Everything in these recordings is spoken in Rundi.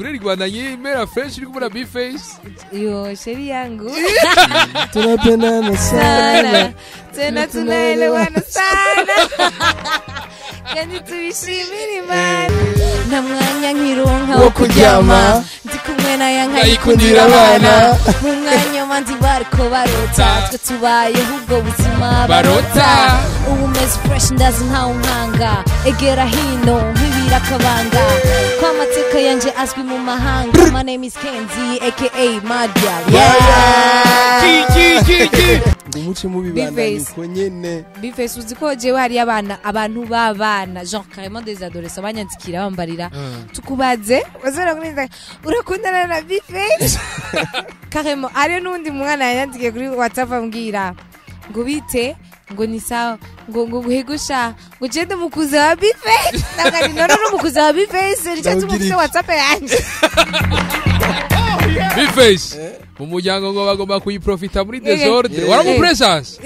isura Rwanda nyimera fresh uri kumura B-Face. Yo sheri yangu. Tunapendana sana. Tena tunaelewana sana. Yani tuishimire Imana. Na mwanya nkironka wo kuryama. Ndi kumwe na yanka Ikundira abana. Mu mwanya mandi bariko barota. Twe tubaye ubwo buzima barota. Ubu meze fresh ndazi ntawe nkanga. Egera hino nkibira kabanga. Kwa amateka yanje azwi mu mahanga. My name is Kenzie aka Madia. Ngumuce mu bibandanye uko nyene. B-Face uzi ko jewe hari abantu babana genre carrément des adolescents banyandikira bambarira tukubaze bazora kurinda urakundana na B-Face carrément ari nundi mwana yandikiye kuri WhatsApp ambwira ngo bite ngo ni sawa ngo guhegusha ngo jende mukuze wa B-Face nangani no mukuze wa B-Face nicyo tumufite WhatsApp yanje B-Face mu muryango ngo bagomba kuyiprofita muri desordre waramu presence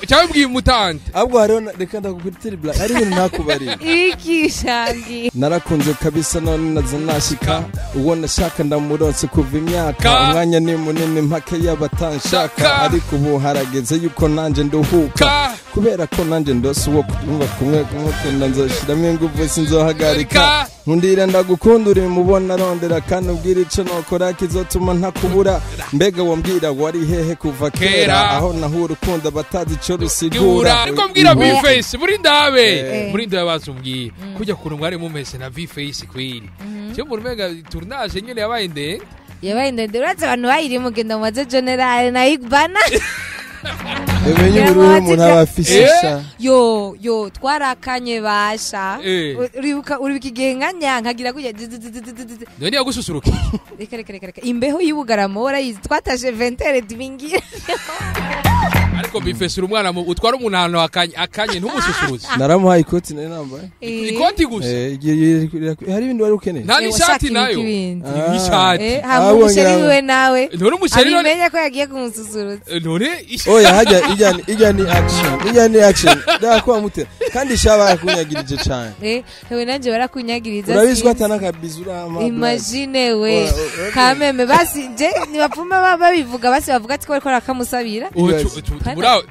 cyangwa bwiye mutante ahubwo hariho reka ndakubwira black ari ibintu nakubari iki shangi narakunze kabisa none nazo nashika uwo nashaka ndamuronse kuva imyaka umwanya ni munini mpake y'abatanshaka ariko ubu harageze yuko nanje nduhuka kubera ko nanje ndose uwo kumva kumwe kumukunda nzoshiramo ingufu sinzohagarika nkundira ndagukunda uri mubona rondera kandi ubwira ico nokora kizotuma ntakubura mbega wombwira wari hehe kuva kera aho nahura ukunda batazi ico rusigura ariko mbwira B-Face muri ndabe bazumbwiye kujya kuntu mwari mumese na B-Face kwiri cyo mu rumenga tournage nyene yabaye ndende uraza abantu bayiri mugenda mubaze general na Igbana ebenye buri umuntu abafishisha yo twarakanye basha uribuka igihe nkanya nkagira kujya none yagususuruka reka imbeho y'ubugaramo warayizi twataje ventere dibingira ariko B-Face umwana utwara umuntu ahantu akanye ntumususuruze naramuhaye ikoti nari nambaye ikoti gusa hari ibindi wari ukeneye nta n'ishati nayo n'ishati hamwe umusheri wiwe nawe none umusheri none amenye ko yagiye kumususurutsa none oya hajya ijyani action ndakwa mutera kandi shaba yakunyagirije cyane hewe nanje barakunyagiriza urabizwa atanakabiza urama imagine we kameme basi je nibapfuma babivuga basi bavuga ati ko ariko rakamusabira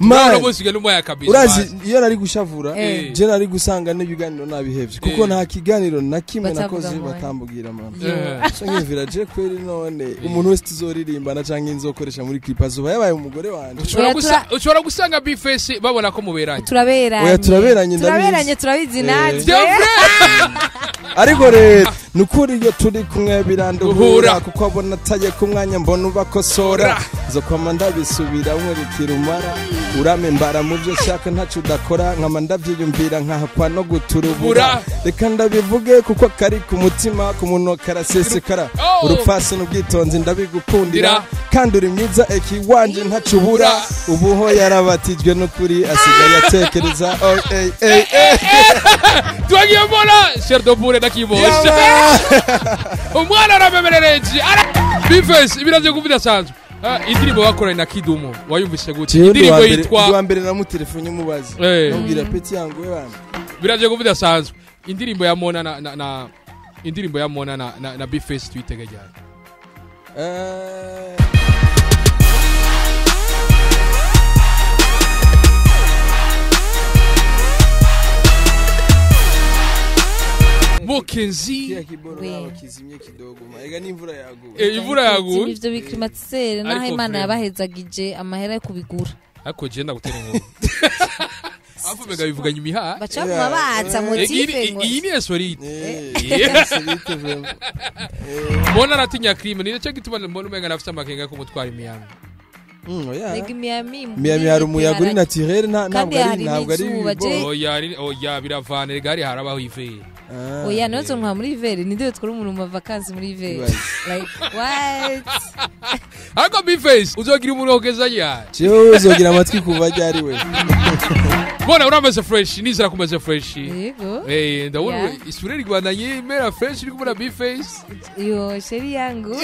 mura bose no moya kabisa urazi iyo nari gushavura je nari gusanga n'ibiganiro nabihevye kuko nta kiganiro na kimwe nakoze batambugira mama so nkivira je kweri none umuntu wese tuzoririmba na canke inzokoresha muri clip azuba yabaye umugore wanje ushobora gusanga B-Face babona ko muberanye turaberanye turabizi naje ariko rero nukuri iyo turi kumwe biranduhura kuko abona taye ku mwanya mbona ubakosora zo kwama ndabisubira umwerikira umara urame mbara mu byo shaka ntacu udakora nkama ndavyiyumvira nkahakwa no guturubura reka ndabivuge kuko kari ku mutima ku muntu karasesekara urupfasi n'ubwitonzi ndabigukundira kandi uri mwiza ekiwanje ntacubura ubuho yarabatijwe n'ukuri asigaye atekereza twagiye mbona Sherdopure nakibosha umwana arabemerereje B-Face ibiravye kuvida sanzwe indirimbo bakoranye na Kidumo wayumvise gute indirimbo yitwa mbere na mu telefone mubazi nubwira peti yangu we bana biravye kuvida sanzwe indirimbo ya Mona na indirimbo ya Mona na B-Face twitege cyane Kenzie kizimye kidogo ega n'imvura yaguye imvura yaguye ivyo biklimatisere naho Imana yabahezagije amahera yo kubigura ariko je ndagutera inkuru afu mega bivuganye imiha bacamwa baza motive ngo iyi ni solide Mbona aratinya crime ni cyo gituma mbona umenga nafite amakenga ko mutwara imiyanga Miami hari umuyaga uri naturel ntabwo ari oya biravana gari harabaho ivere oya nozo nka muri ivere ninde twara umuntu mu vacances muri ivere like what ariko B-Face uzogira umuntu ogeza ya cyo uzogira amatwi kuva ryari we Bona urameze fresh nizera kumeze fresh yego ndabona isura Rwanda nyimera fresh iri kumura B-Face yo sheri yangu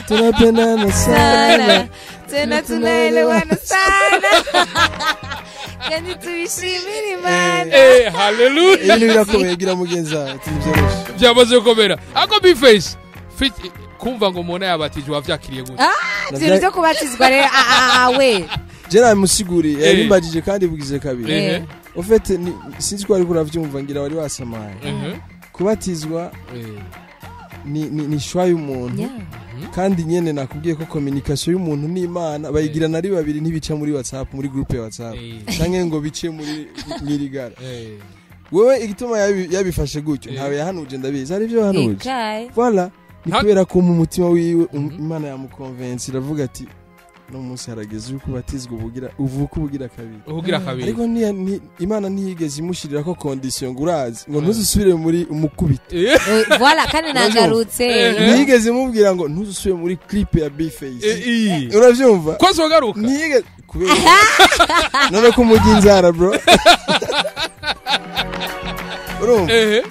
tunapendana sana tena tunaelewana sana kandi tubishimire Imana haleluya ibintu birakomeye gira mugenzi wawe tibyoroshe byamaze gukomera ako Bface kumva ngo umuntu yabatijwe wavyakiriye gute ibintu byo kubatizwa rero we je namusiguri nimbagije kandi bugize kabiri ufite sinzi ko ari kuravyumva ngira wari wasamaye kubatizwa ni shwa y'umuntu kandi nyene nakubwiye ko communication y'umuntu n'Imana bayigirana ari babiri ntibica muri WhatsApp muri groupe ya WhatsApp canke ngo bice muri nyirigara wewe igituma yabifashe gutyo ntawe yahanuje ndabizi ari byo yahanuje voilà ni kubera ko mu mutima wiwe Imana yamukonvince iravuga ati no munsi harageze uko batizwa ubugira kabiri ariko Imana ntiyigeze imushirira ko condition ngo urazi ngo ntuzusubire muri umukubito voilà kandi nagarutse ntiyigeze mubwira ngo ntuzusubire muri clip ya Bface uravyumva ko zogaruka ntiyigeze kubera none ko muginzara bro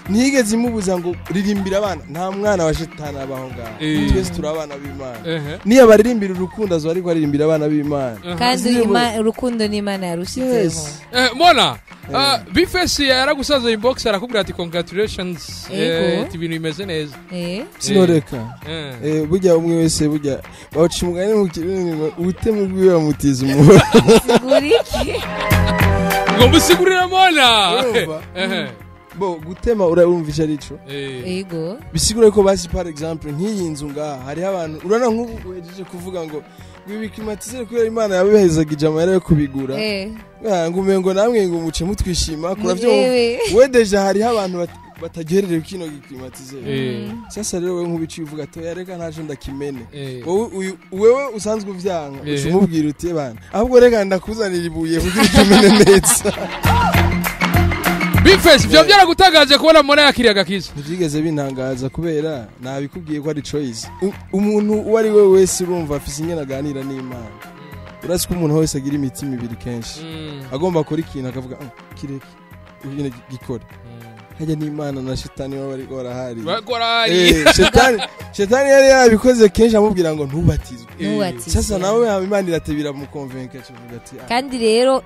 ntiyigeze imubuza ngo ririmbira abana nta mwana wa shetani abaho ngaho twese turi abana b'Imana niyo baririmbira urukundo azo ariko aririmbira abana b'Imana kandi urukundo n'Imana yarushizeho mona Bface yaragusaza inbox arakubwira ati congratulations ibintu bimeze neza sinoreka burya umwe wese burya baca umugani mu kirundi ubutemu bwiwe bamutiza umuhoro ngo musigurira mona bo gutema urumvisha rico yego bisigura ko basi par exemple nk'iyi nzu ngaha hari abantu urana nk'ubu wejeje kuvuga ngo bibiklimatizere kubera Imana yabihezagije amahera yo kubigura ngo umengo namwe ngo muce mutwishima kuravyo we deja hari abantu batagerere kino giklimatizere sasa rero we nk'ubici uvuga to yareka ntaje ndakimene wewe usanzwe uvyanga umubwira uti bana ahubwo reka ndakuzanira ibuye kugira kimene neza Bface byo byaragutagaje kubona mona yakiriye agakiza ntigeze bintangaza kubera nabikubwiye ko ari choice umuntu uwari we wese urumva afise ingene aganira n'Imana urasi ko umuntu wese agira imitima ibiri kenshi agomba akora ikintu akavuga kireke ibintu gikora hajya n'Imana na shetani bari gorahari shetani yari yabikoze kenshi amubwira ngo ntubatizwe sasa nawe Imana iratebira mu convaincre cyuvuga ati kandi rero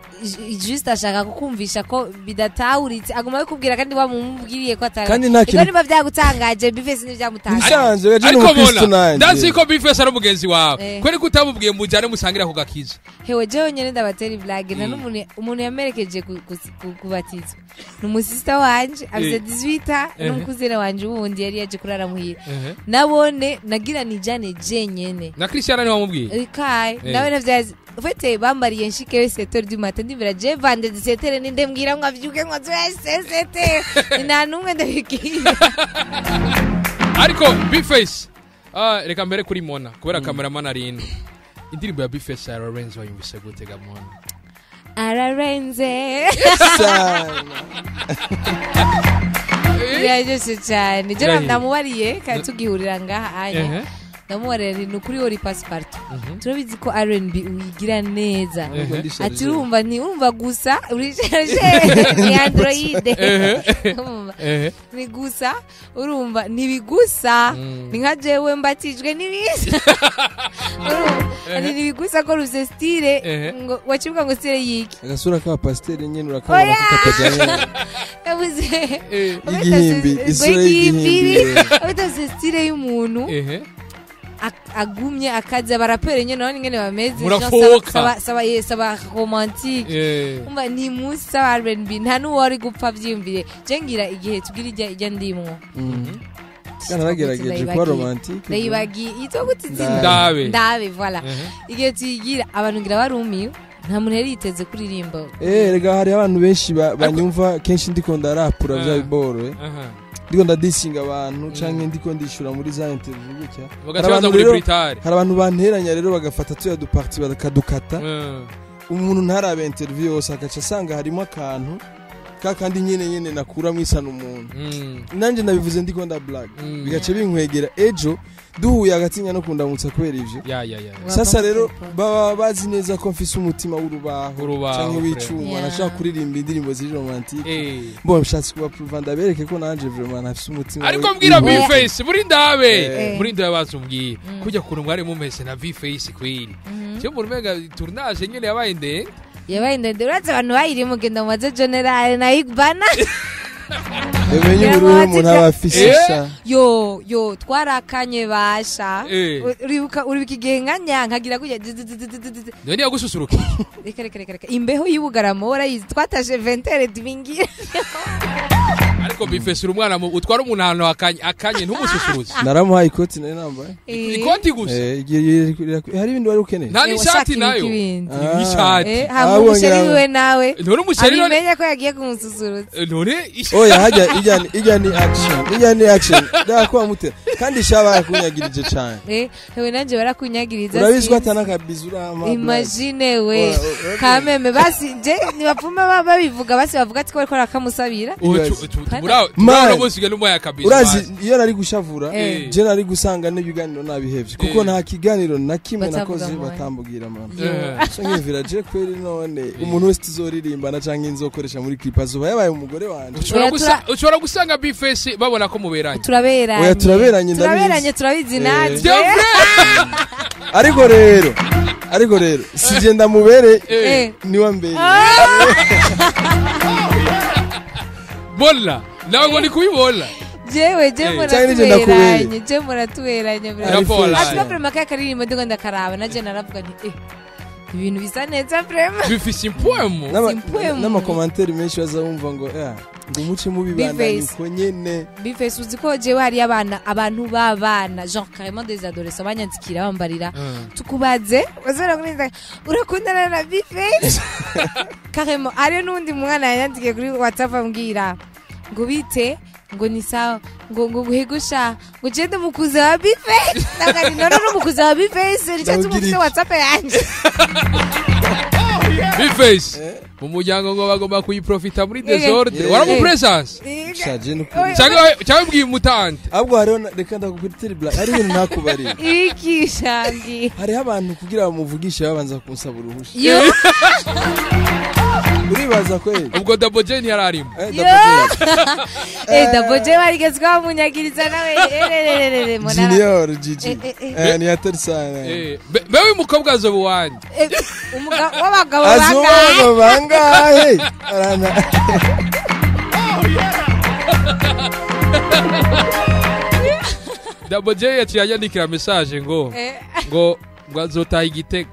just ashaka kukumvisha ko bidatawuritse aguma bikubwira kandi wamubwiriye ko atari kandi nta kintu niba byagutangaje Bface n'ibyamutangaje bisanzwe gaje no Kristo nanje ndazi ko Bface ari umugenzi wawe kweri kutamubwiye mujane musangira ku gakiza hewe jewe nyene ndabatera blague na umuntu yamerekeje kubatizwa n'umusista wanje afite 18 n'umukuzera wanje wundi yari yaje kurara muhira nabone nagira nijane jenyene na Christiana ni wamubwiye kai nawe navyazi ufite bambariye nshike wese setor du matin ndivira je vande 17 ninde mbwira ngo avyuke ngo azwesesete nta numwe ndabikiye ariko Bface reka mbere kuri Mona kubera cameraman ari ino indirimbo ya Bface ya Lorenzo wayumvise gute ga Mona Ararenze yaje cyane je ndamubariye katugihurira ngaha anya ndamubarira ni ukuri uri passport turabizi ko R&B uyigira neza ati urumva ni urumva gusa uri ni Android ni gusa urumva nibigusa ni nka jewe mbatijwe nibisa ari nibigusa ko ruse style ngo wachibuka ngo style yiki agasura ka pasteur nyene urakabona ko katajanye yavuze igihimbi isura y'igihimbi abitaze style y'umuntu agumye akaza barapere nyene none ngene bameze saba romantique umva ni musa R&B nta nuwari gupfa vyimvire je ngira igihe tugira ijya ndimwo Kanaragerageje kwa romantique ndayibagi itogutsinda ndabe voilà igihe tuyigira abantu ngira barumiwe nta muntu yari yiteze kuririmba rega hari abantu benshi banyumva kenshi ndiko ndarapura vya biboro ndiko ndadisinga abantu canke ndiko ndishura muri za interview gutya hari abantu banteranya rero bagafata tuya du parti bakadukata umuntu ntarabe interview yose akaca asanga harimo akantu kakandi nyene nakura mwisana umuntu nanje nabivuze ndiko nda black bigace binkwegera ejo duhuye agatinya no kundamutsa kubera ivyo sasa rero baba bazi neza ko mfise umutima w'urubaho canke w'icuma nashaka kuririmba indirimbo ziri romantique bon nshatse kuba prove ndabereke ko nanje vraiment nafise umutima ariko mbwira Bface muri ndabe bazumbwiye kujya kuntu mwari mumese na Bface kwiri cyo mu mega tournage nyene yabaye ndende yabaye ndende uratse abantu bayirimo genda mu maze general na Igbana emenye ubururu umuntu aba afisha yo twarakanye basha uribuka igihe nkanyagira kujya none yagususuruka reka imbeho y'ubugaramo warayizi twatashe ventere dibingira ariko bifesura umwana utwara umuntu ahantu akanye ntumususuruze naramuhaye ikoti nari nambaye ikoti gusa hari ibindi wari ukeneye nta n'ishati nayo n'ishati hamusheri wiwe nawe none umusheri none abimenye ko yagiye kumususurutsa none oya hajya ijya ni action ndakwa mutera kandi shaba yakunyagirije cyane hewe nanje barakunyagiriza urabizi ko atana kabizu urama imagine we kameme basi je nibapfuma babivuga basi bavuga ati ko ariko rakamusabira Mara musiga n'umwaya kabisa. Urazi iyo nari gushavura je nari gusanga n'ibiganiro nabihevye kuko nta kiganiro na kimwe nakoze batambugira mama. So nkivira je kweri none umuntu wese tuzoririmba na canke inzokoresha muri clip azuba yabaye umugore wanje. Ushobora gusanga Bface babona ko muberanye. Turaberanye. Oya turaberanye turabizi natwe. Ariko rero sije ndamubere niwa mbere. Bolla nawe ngo ni kubibola jewe muratuberanye ati prema ka karirimbo ndiko ndakaraba naje naravuga nti ibintu bisa neza prema bifise impwemo n'ama commentaire menshi bazumva ngo ngo umuce mu bibana uko nyene Bface uzi ko jewe hari abantu babana genre carrément des adolescents banyanzikira bambarira tukubaze bazara kurinda urakundana na Bface carrément ari nundi mwana yanyanzikiye kuri WhatsApp ambwira ngo bite ngo ni sawa ngo guhegusha ngo jende mukuze wa Bface nakari none mukuze wa Bface nicyo mukuze WhatsApp yanje Bface mu muryango ngo bagomba kuyiprofita muri desordre waramu presence cyangwa mbwiye mutante ahubwo hariho reka ndakukutira black hari ibintu nakubari iki shangi hariho abantu kugira bamuvugishe babanza kumusaba uruhusha uribaza kweli ubwo Double J ntiyararimo Double J warigezwa munyagiriza nawe Junior Gigi ni hatari sana bewe umukobwa azobu wanje w'abagabo bangahe arana Double J yaciye yandikira message ngo azotaha Igitega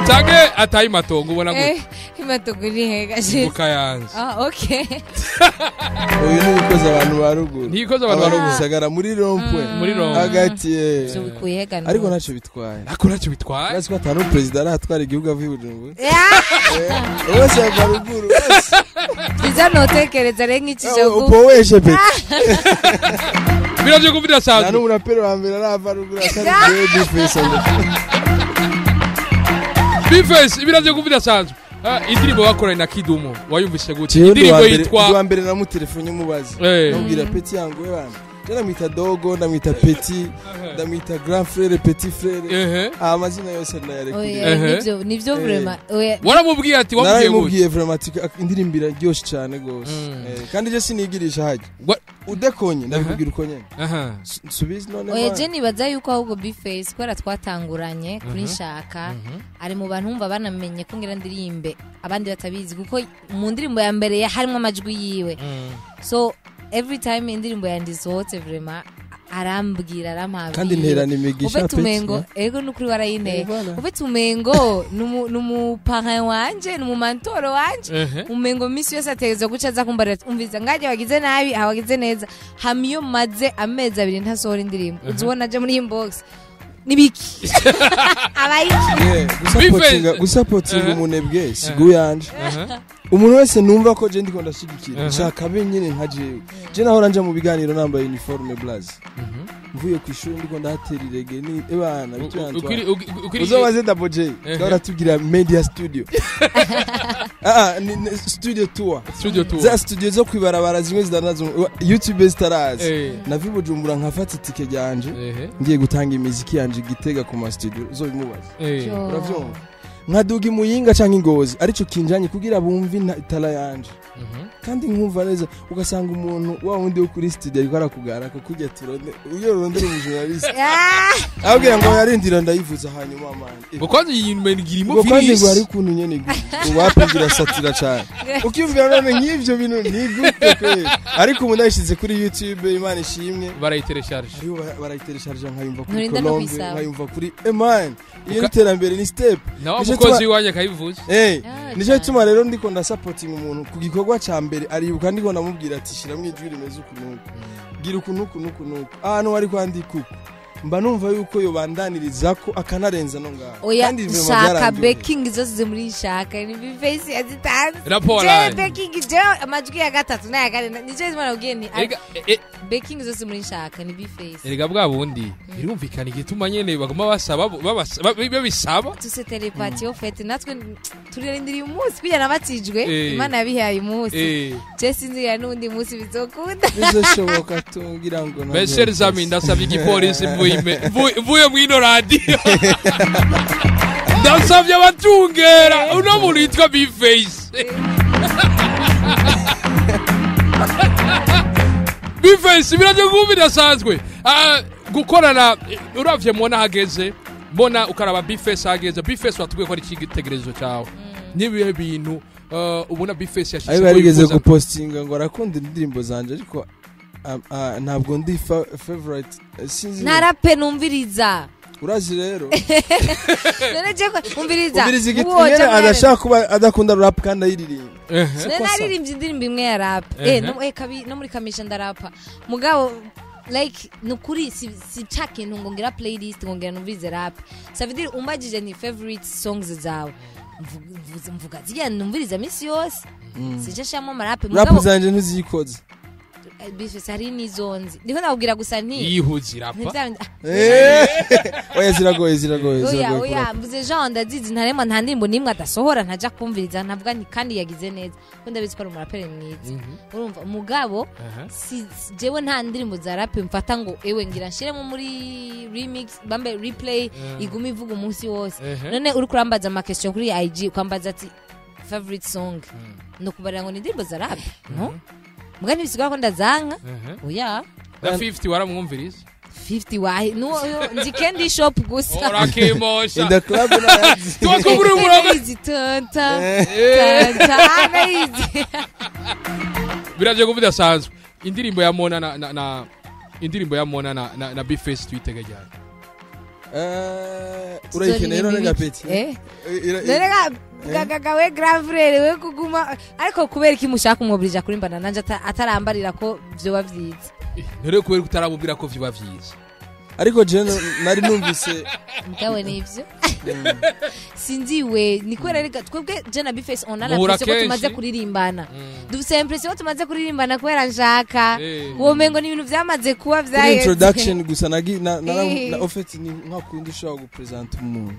Tage atayi matongo ubona gute imatongo ni hega je Bukayanza okay uyu ni ukoze abantu baruguru ntikoze abantu baruguru sagara muri rompwe hagati zo bikuyega ariko ntacyo bitwaye nasi ko atanu president aratwara igihugu avuye Bujumbura wese baruguru iza notekereza renki cishogo upoweshe pe biravye kuvira sanzu nanu murapero wa mbere arava ruguru atari Bface Bface biravye kuvira sanzu indirimbo bakoranye na Kidumo wayumvise gute indirimbo yitwa mbere na mutelefone mubazi nabwira peti yangu we bana jana mwita dogo ndamwita peti ndamwita grand frère petit frère amazina yose ndayarekuriye nivyo vraiment waramubwiye ati wamubwiye vraiment indirimbo iraryoshye cyane gose kandi je sinigirisha haje udekonye ndabibwira uko nyene subizi none oya je nibaza yuko ahubwo Bface kwera twatanguranye kuri nshaka ari mu bantu umva banamenye ko ngira ndirimbe abandi batabizi kuko mu ndirimbo ya mbere harimo amajwi yiwe so every time indirimbo yandisohotse vraiment arambwira arampabira kandi nterana imigisha pe tumengo ego nukuri warayine ufite umengo numuparrain wanje numumantoro wanje umengo misi yose ategeza gucaza kumbarira umviza ngaje wagize nabi awagize neza hamiyo maze amezi 2 ntasohora indirimbo uzibona je muri inbox nibiki abayiki gusapotinga umunebwe sigu yanje umuntu wese numva ko je ndiko ndashigikira nshaka benyene nka jewe je naho ranje mu biganiro nambaye uniforme blaze mvuye ku ishuri ndiko ndahatera irege ni ebana uzobaze Double J twara tugira media studio studio tour za studio zo kwibarabara zimwe zidanazo YouTube zitarazi navi Bujumbura nkafata itike ryanje ngiye gutanga imiziki yanje Gitega ku ma studio zo bimubaza uravyumva nkaduga imuyinga canke ingozi arico kinjanye kugira bumve itala yanje kandi nkumva neza ugasanga umuntu wa wundi wo kuri studio ariko arakugara ko kujya turonde uyo rondera umujournaliste abwiye ngo yarindira ndayivuza hanyuma manje gukoze yimengirimo gukoze finis ngo ari kuntu nyene wapigira satira cyane ukiyumvira none nk'ivyo bintu ni gute kwe ariko umuntu ayishize kuri YouTube Imana ishimwe barayiteresharge barayiteresharge nkayumva kuri Colombe nkayumva kuri Eman iyo iterambere ni step nawe mukozi wanje kayivuze nico gituma rero ndiko ndasupporting umuntu ku gikorwa ca mbere aribuka ndiko ndamubwira ati shiramwe ijwi rimeze ukuntu gira ukuntu ahantu wari kwandika uko mba numva yuko yobandaniriza ko akanarenza no ngaho kandi ivyo shaka baking zose muri shaka ni Bface yazitanze rapora baking je amajwi ya gatatu na ya kane nije zimana ugeni baking zose muri shaka ni Bface erega bwa bundi birumvikana igituma nyene bagoma basaba babisaba tuse telepathy au fait natwe turindiriye umunsi kujya nabatijwe Imana yabihaye umunsi je sinzira nundi munsi bizokunda bizoshoboka tungira ngo no Besher Zami ndasabye igipolisi mvuye mwino radio ndasabye abatungera uno muntu yitwa Bface Bface biraje kubidasanzwe gukorana uravye mona hageze mbona ukaraba Bface hageze Bface watubwiye ko ari ikitegerezo cyawe nibihe bintu ubona Bface yashyize ayo yarigeze gupostinga ngo arakunda indirimbo zanje ariko ntabwo ndi favorite sinzi narape numviriza urazi rero none je umviriza uwo adashaka kuba adakunda rap kandi ayiririmba naririmbye indirimbo imwe ya rap no muri kamisha ndarapa mugabo like nukuri si chake ntungongira playlist ngongera numvirize rap ça veut dire umbajije ni favorite songs zawe mvuga zijya numviriza misi yose sije shamo rap mugabo rap zanje ntuzikoze Bface hari nizonzi ndiko ndabwira gusa nti yihuzira pa oya ziragoye oya mvuze Jean ndazizi ntarema nta ndimbo nimwe adasohora ntaja kumviriza ntavuga ni kandi yagize neza ko ndabizi ko ari umuraperi mwiza urumva mugabo si jewe nta ndirimbo za rap mfata ngo ewe ngira nshiremo muri remix bambe replay iguma ivuga umunsi wose none uri kurambaza ama question kuri IG kwambaza ati favorite song no kubarira ngo ni ndirimbo za rap no mugani bisigwa ko ndazanka oya na 50 waramwumviriza 50 wahi no nzi candy shop gusa orakemosha in the club na twakugura umurongo izi tanta izi biraje kuvuga sanzwe indirimbo ya Mona na indirimbo ya Mona na Bface twitega cyane urayikenera nega peti nega gagawe gravere we kuguma ariko kubera iki mushaka umwobrija kuri mbana nanje atarambarira ko byo bavyiza nere kubera utaramubwira ko vyo bavyiza ariko je nari numvise mutawe nivyo sinziwe ni kwera reka twebwe je na Bface on ala pese ko tumaze kuririmbana dufise impression tumaze kuririmbana kwera nshaka uwo mengo ni ibintu vyamaze kuba vyaye introduction gusa na ofete ni nka kundi ushaka gupresent umuntu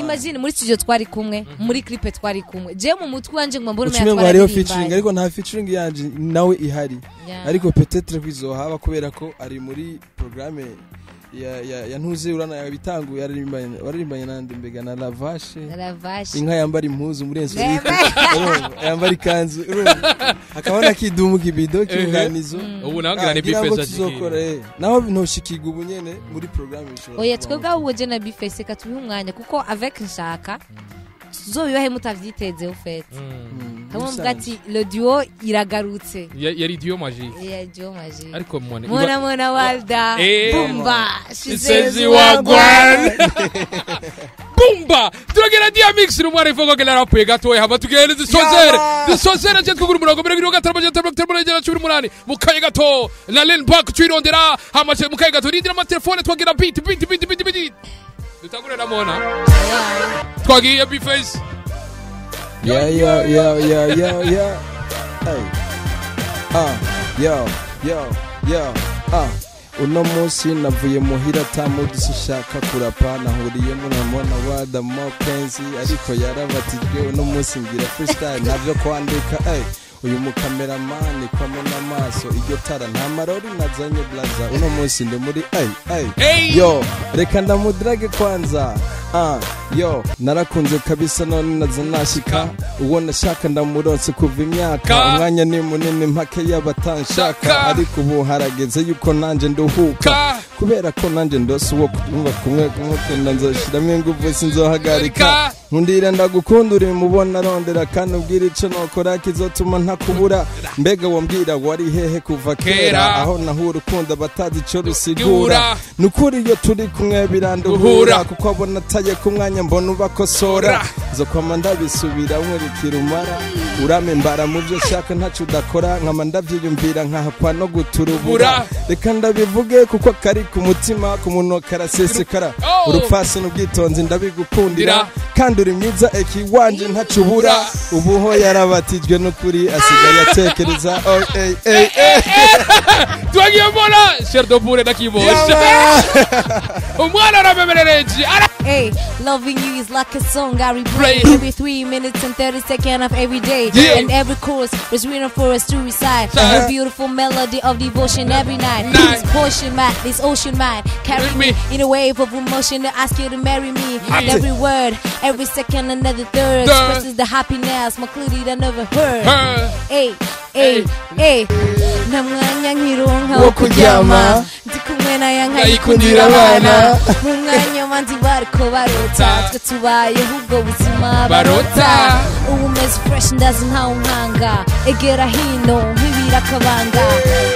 imagine muri studio twari kumwe muri clip twari kumwe je mu mutwe wanje ngo mbone ya twari featuring ariko nta featuring yanje nawe ihari ariko peut-être kwizohaba kubera ko ari muri programme ya ntuze urana yabitanguye yaririmbanye nande mbega na Lavashe inka yambara impuzu muri enso yambara ikanzu akabona kidumu kibido kinganizo ubu nagira ni Bface azokora naho ntoshikirwa ubunyene muri programme ishobora oya twebwe uwo je na Bface katubiha umwanya kuko avec nshaka tuzobibahe mutavyiteze ufete hamwe mugati le duo iragarutse yari duo magique ariko mona Walda Bumba she says you are gone Bumba turagera dia mix rumare fogo kela rapo gatoye haba tugende dusozera je twugura umurongo 2018 mukaye gato la len back twirondera hama mukaye gato rindira ama telefone twagira beat dutagure na Mona twagiye Bface yeah hey uno munsi navuye muhira tamudisi shaka kurapa nahuriyemo na Mona Walda Mokenzi ariko yarabatijwe uno munsi ngira freestyle navyo kwandika uyu mukameraman kwamo n'amaso iryo tara nta marori nazanye blaza uno munsi ndi muri yo reka ndamudrage kwanza yo narakunze kabisa none naza nashika uwo nashaka ndamuronse kuva imyaka umwanya ni munini mpake y'abatanshaka ariko ubu harageze yuko nanje nduhuka kubera ko nanje ndose uwo kumva kumwe kumukunda nzoshiramo ingufu sinzohagarika nkundira ndagukunda uri mubona rondera kandi ubwira ico nokora kizotuma ntakubura mbega wombwira wari hehe kuva kera aho nahura ukunda batazi ico rusigura nukuri iyo turi kumwe biranduhura kuko abona taye ku mwanya mbona ubakosora nzokwama ndabisubira nkurikira umara urame mbara mu byo shaka ntacu udakora nkama ndavyiyumvira nkahakwa no guturubura reka ndabivuge kuko kari ku mutima ku munwa karasesekara urupfasi n'ubwitonzi ndabigukundira kandi uri mwiza eki wanje ntacubura ubuho yarabatijwe n'ukuri asigaye atekereza twagiye mbona Sherdo Bure ndakibosha umwana arabemerereje. Hey, loving you is like a song I replay every 3 minutes and 30 seconds of every day. And every chorus is written for us to recite. A beautiful melody of devotion every night. This portion mind, this ocean mind, carry me in a wave of emotion to ask you to marry me. And every word, every second, another third expresses the happiness my clearly I never heard. Hey, hey, hey. Namwanya nkironka wo kuryama ndi kumwe na yanka ikundira abana mu mwanya manzi bariko barota twe tubaye ubwo buzima barota umeze fresh ndazi nta unkanga egera hino nkibira kabanga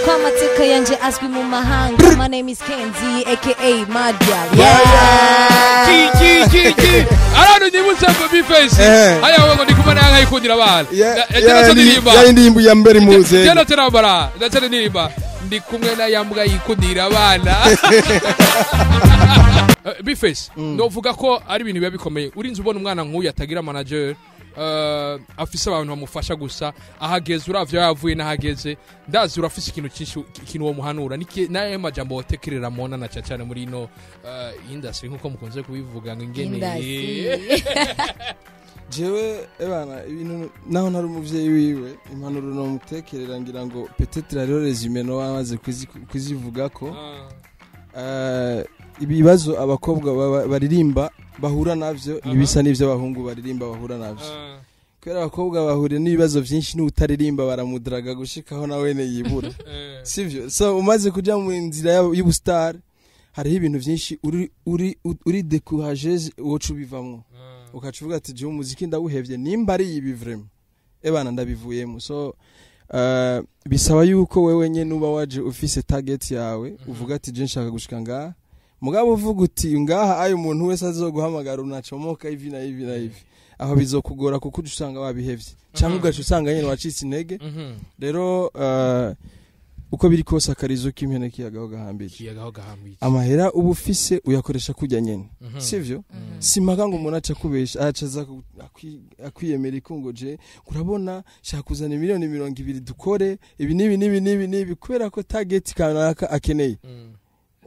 kwa mateka yanje azwi mu mahanga. My name is Kenzi aka Madia. Arano nyibutse ko Bface aya wogo ndi kumwe na yanka ikundira abana ya indirimbo ya mbere muze jana terabara ndacane nirimba ndi kumwe na yambwa yikundira abana. Bface novuga ko ari ibintu biba bikomeye urinze ubona umwana nk'uyu atagira manager afise abantu bamufasha gusa ahageze uravyo yavuye nahageze ndazi urafise ikintu cyinshi ikintu wo muhanura naye majambo wotekerera mona na cyane muri ino industry nkuko mukunze kubivuga ngo ingene jewe ebana ibintu naho nari umuvyeyi wiwe impanuro no mutekerera ngira ngo peut-être rero resume no bamaze kuzivuga ko ibibazo abakobwa baririmba bahura navyo nibisa n'ivyo abahungu baririmba bahura navyo kwera abakobwa bahura n'ibibazo vyinshi n'utaririmba baramudraga gushikaho nawene yibura sivyo so umaze kuja mu nzira y'ubustar hariho ibintu vyinshi uri décourageuse wocu bivamwo ukacuvuga ati je umuziki ndawuhevye nimba ari ibi vraiment ebana ndabivuyemo so bisaba yuko wewe nyene uba waje ufise target yawe uvuga ati je nshaka gushika ngaha mugabo uvuga uti ngaha ayo umuntu wese azoguhamagara unacomoka ivi na ivi na ivi aho bizokugora kuko usanga wabihevye cyangwa ugacu usanga nyene wacitse intege rero uko biri kose akarizo k'impene kiyagaho gahambiki amahera ubu ufise uyakoresha kujya nyene sivyo simaka ngo umuntu aca kubesha acaza akwiyemera ikungoje urabona shaka kuzana miliyoni 200 dukore ibi nibi kubera ko target kanaka akeneye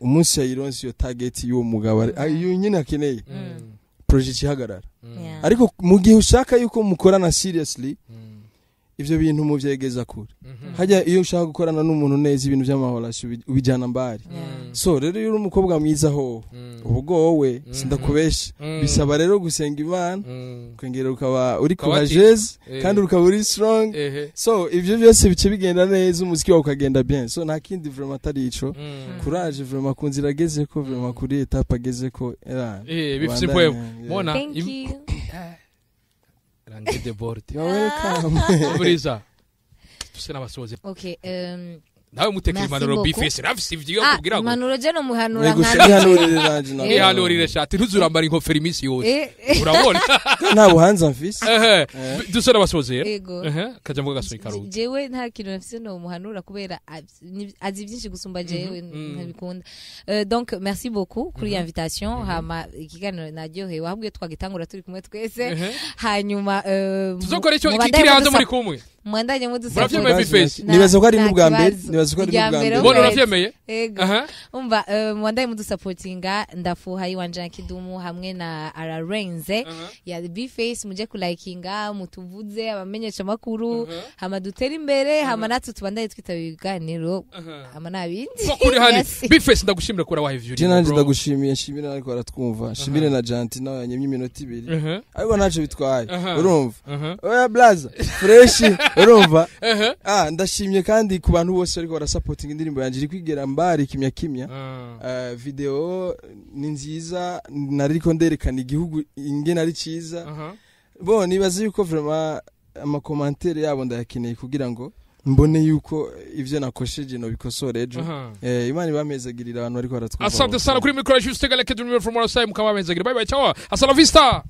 umunsi yayironse yo target y'uwo mugabo ayo nyine akeneye project ihagarara ariko mu gihe ushaka yuko mukorana seriously ivyo bintu muvyegeza kure hajya iyo ushaka gukorana n'umuntu neza ibintu by'amahorasho ubijana mbari so rero iyo umukobwa mwiza ho ubwo wowe sindakubesha bisaba rero gusenga Imana kwengera ukaba uri courageous kandi ukaba uri strong so ivyo byose bice bigenda neza umuziki wawe ukagenda bien so nta kindi vraiment atari ico courage vraiment kunzirageze ko vraiment kuri etape ageze ko bifise poem mona Thank you. Range de board. You're welcome. Buriza. Tusena basoze. Okay, nawe mutekera impanuro Bface rafise ivyo kubwira ngo impanuro je no muhanura ntihanurire shati ntuzurambara inkofero iminsi yose urabona nta buhanza mfise dusora basoze kaja mvuga gasoni karuzi jewe nta kintu nafise no muhanura kubera azi byinshi gusumba jewe ntabikunda donc merci beaucoup kuri invitation hama ikiganiro naryohewe wahabwiye twagitangura turi kumwe twese hanyuma tuzokora icyo kiri hanze muri kumwe mwandanye Muravyemeye Bface? Nibaza ko ari n'ubwa mbere, nibaza ko ari n'ubwa mbere. Mbona uravyemeye? Ego. Umva mwandaye mudusupportinga ndafuha iwanje Kidumu hamwe na Ararenze ya Bface muje kulikinga mutuvuze abamenyesha makuru hama dutera imbere hama natwe tubandaye twitaba ibiganiro hama nabindi. Kuri hani Bface ndagushimira kuri wahe view. Jina ndagushimiye shimira ariko aratwumva. Shimire na Janti nawe yanyemye iminota 2. Ariko naco bitwaye. Urumva? Oya blaza fresh urumva? Ndashimye kandi ku bantu bose ariko barasupporting indirimbo yanje iri kwigera mbari kimya video ni nziza nariko nderekana igihugu ingene ari ciza bo nibaze yuko vraiment ama commentaire yabo ndayakeneye kugira ngo mbone yuko ivyo nakosheje no bikosore ejo Imana ibamezagirira abantu ariko baratwumva. Asante sana kuri micro just take a look at the from our side mukaba bamezagirira. Bye bye ciao. Hasta la vista.